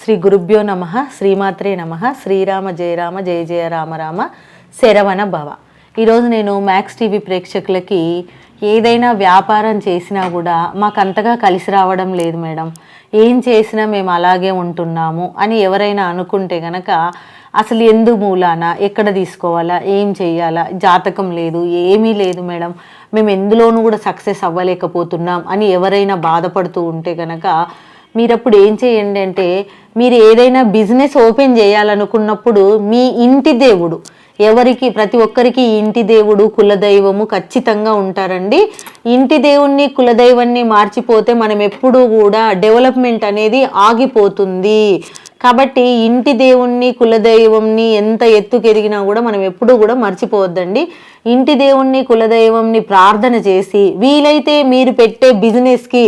శ్రీ గురుభ్యో నమః, శ్రీమాత్రే నమః. శ్రీరామ జయ రామ జయ జయ రామ రామ శరవణ భవ. ఈరోజు నేను మ్యాక్స్ టీవీ ప్రేక్షకులకి ఏదైనా వ్యాపారం చేసినా కూడా మాకు అంతగా కలిసి రావడం లేదు మేడం, ఏం చేసినా మేము అలాగే ఉంటున్నాము అని ఎవరైనా అనుకుంటే గనక అసలు ఎందు మూలాన ఎక్కడ తీసుకోవాలా, ఏం చేయాలా, జాతకం లేదు, ఏమీ లేదు మేడం, మేము ఎందులోనూ కూడా సక్సెస్ అవ్వలేకపోతున్నాం అని ఎవరైనా బాధపడుతూ ఉంటే కనుక మీరప్పుడు ఏం చేయండి అంటే, మీరు ఏదైనా బిజినెస్ ఓపెన్ చేయాలనుకున్నప్పుడు మీ ఇంటి దేవుడు ఎవరికి, ప్రతి ఒక్కరికి ఇంటి దేవుడు కులదైవము ఖచ్చితంగా ఉంటారండి. ఇంటి దేవుణ్ణి కులదైవాన్ని మార్చిపోతే మనం ఎప్పుడూ కూడా డెవలప్మెంట్ అనేది ఆగిపోతుంది. కాబట్టి ఇంటి దేవుణ్ణి కులదైవంని ఎంత ఎత్తుకెదిగినా కూడా మనం ఎప్పుడూ కూడా మర్చిపోవద్దండి. ఇంటి దేవుణ్ణి కులదైవంని ప్రార్థన చేసి వీలైతే మీరు పెట్టే బిజినెస్కి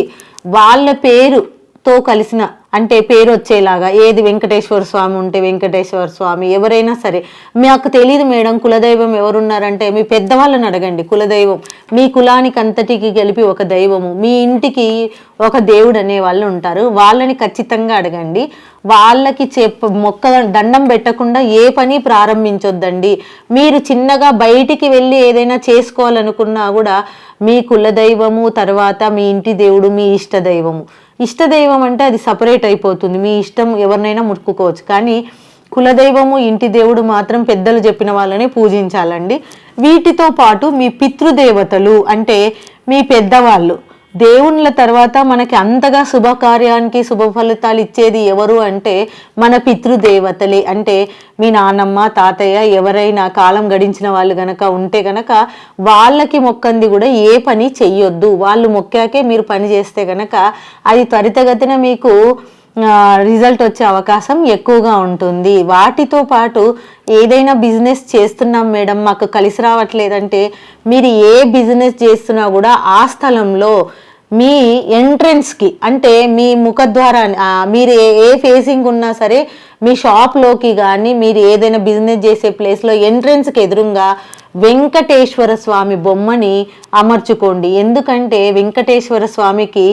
వాళ్ళ పేరుతో కలిసిన అంటే పేరు వచ్చేలాగా, ఏది వెంకటేశ్వర స్వామి ఉంటే వెంకటేశ్వర స్వామి, ఎవరైనా సరే. మాకు తెలియదు మేడం కులదైవం ఎవరున్నారంటే మీ పెద్దవాళ్ళని అడగండి. కులదైవం మీ కులానికి అంతటికి కలిపి ఒక దైవము, మీ ఇంటికి ఒక దేవుడు అనే వాళ్ళు ఉంటారు, వాళ్ళని ఖచ్చితంగా అడగండి. వాళ్ళకి మొక్క దండం పెట్టకుండా ఏ పని ప్రారంభించొద్దండి. మీరు చిన్నగా బయటికి వెళ్ళి ఏదైనా చేసుకోవాలనుకున్నా కూడా మీ కులదైవము తర్వాత మీ ఇంటి దేవుడు మీ ఇష్టదైవము. ఇష్టదైవం అంటే అది సపరేట్ అయిపోతుంది, మీ ఇష్టం ఎవరినైనా ముట్టుకోవచ్చు. కానీ కులదైవము ఇంటి దేవుడు మాత్రం పెద్దలు చెప్పిన వాళ్ళని పూజించాలండి. వీటితో పాటు మీ పితృదేవతలు అంటే మీ పెద్దవాళ్ళు, దేవుళ్ళ తర్వాత మనకి అంతగా శుభకార్యానికి శుభ ఫలితాలు ఇచ్చేది ఎవరు అంటే మన పితృదేవతలే. అంటే మీ నాన్నమ్మ తాతయ్య ఎవరైనా కాలం గడించిన వాళ్ళు గనక ఉంటే గనక వాళ్ళకి మొక్కంది కూడా ఏ పని చెయ్యొద్దు. వాళ్ళు మొక్కాకే మీరు పని చేస్తే గనక అది త్వరితగతిన మీకు రిజల్ట్ వచ్చే అవకాశం ఎక్కువగా ఉంటుంది. వాటితో పాటు ఏదైనా బిజినెస్ చేస్తున్నాం మేడం మాకు కలిసి రావట్లేదంటే, మీరు ఏ బిజినెస్ చేస్తున్నా కూడా ఆ స్థలంలో మీ ఎంట్రన్స్కి అంటే మీ ముఖద్వారా మీరు ఏ ఫేసింగ్ ఉన్నా సరే మీ షాప్లోకి కానీ మీరు ఏదైనా బిజినెస్ చేసే ప్లేస్లో ఎంట్రన్స్కి ఎదురుగా వెంకటేశ్వర స్వామి బొమ్మని అమర్చుకోండి. ఎందుకంటే వెంకటేశ్వర స్వామికి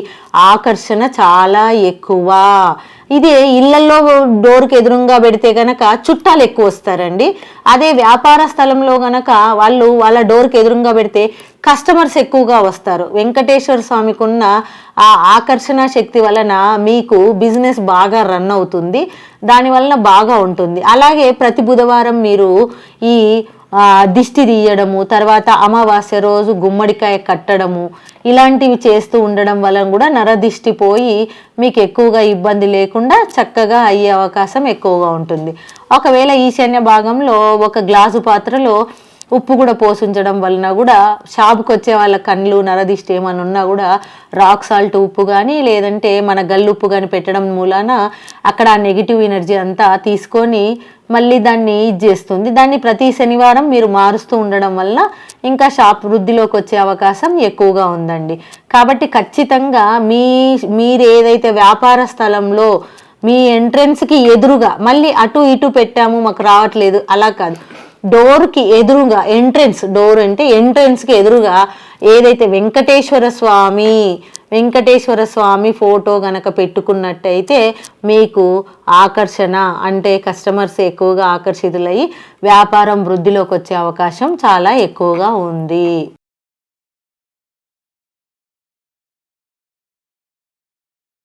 ఆకర్షణ చాలా ఎక్కువ. ఇదే ఇళ్లలో డోర్కి ఎదురుగా పెడితే గనక చుట్టాలు ఎక్కువ వస్తారండి. అదే వ్యాపార స్థలంలో గనక వాళ్ళ డోర్కి ఎదురుగా పెడితే కస్టమర్స్ ఎక్కువగా వస్తారు. వెంకటేశ్వర స్వామికి ఉన్న ఆ ఆకర్షణ శక్తి వలన మీకు బిజినెస్ బాగా రన్ అవుతుంది, దానివలన బాగా ఉంటుంది. అలాగే ప్రతి బుధవారం మీరు ఈ దిష్టి తీయడము, తర్వాత అమావాస్య రోజు గుమ్మడికాయ కట్టడము, ఇలాంటివి చేస్తూ ఉండడం వలన కూడా నరదిష్టి పోయి మీకు ఎక్కువగా ఇబ్బంది లేకుండా చక్కగా అయ్యే అవకాశం ఎక్కువగా ఉంటుంది. ఒకవేళ ఈశాన్య భాగంలో ఒక గ్లాసు పాత్రలో ఉప్పు కూడా పోసించడం వలన కూడా షాపుకి వచ్చే వాళ్ళ కళ్ళు నరదిష్టి ఏమైనా ఉన్నా కూడా రాక్ సాల్ట్ ఉప్పు కానీ లేదంటే మన గల్లు ఉప్పు కానీ పెట్టడం మూలాన అక్కడ ఆ నెగిటివ్ ఎనర్జీ అంతా తీసుకొని మళ్ళీ దాన్ని చేస్తుంది. దాన్ని ప్రతి శనివారం మీరు మారుస్తూ ఉండడం వల్ల ఇంకా షాప్ వృద్ధిలోకి వచ్చే అవకాశం ఎక్కువగా ఉందండి. కాబట్టి ఖచ్చితంగా మీరు ఏదైతే వ్యాపార స్థలంలో మీ ఎంట్రన్స్కి ఎదురుగా, మళ్ళీ అటు ఇటు పెట్టాము మాకు రావట్లేదు అలా కాదు, డోర్కి ఎదురుగా ఎంట్రన్స్, డోర్ అంటే ఎంట్రన్స్కి ఎదురుగా ఏదైతే వెంకటేశ్వర స్వామి ఫోటో గనక పెట్టుకున్నట్టయితే మీకు ఆకర్షణ అంటే కస్టమర్స్ ఎక్కువగా ఆకర్షితులయ్యి వ్యాపారం వృద్ధిలోకి వచ్చే అవకాశం చాలా ఎక్కువగా ఉంది.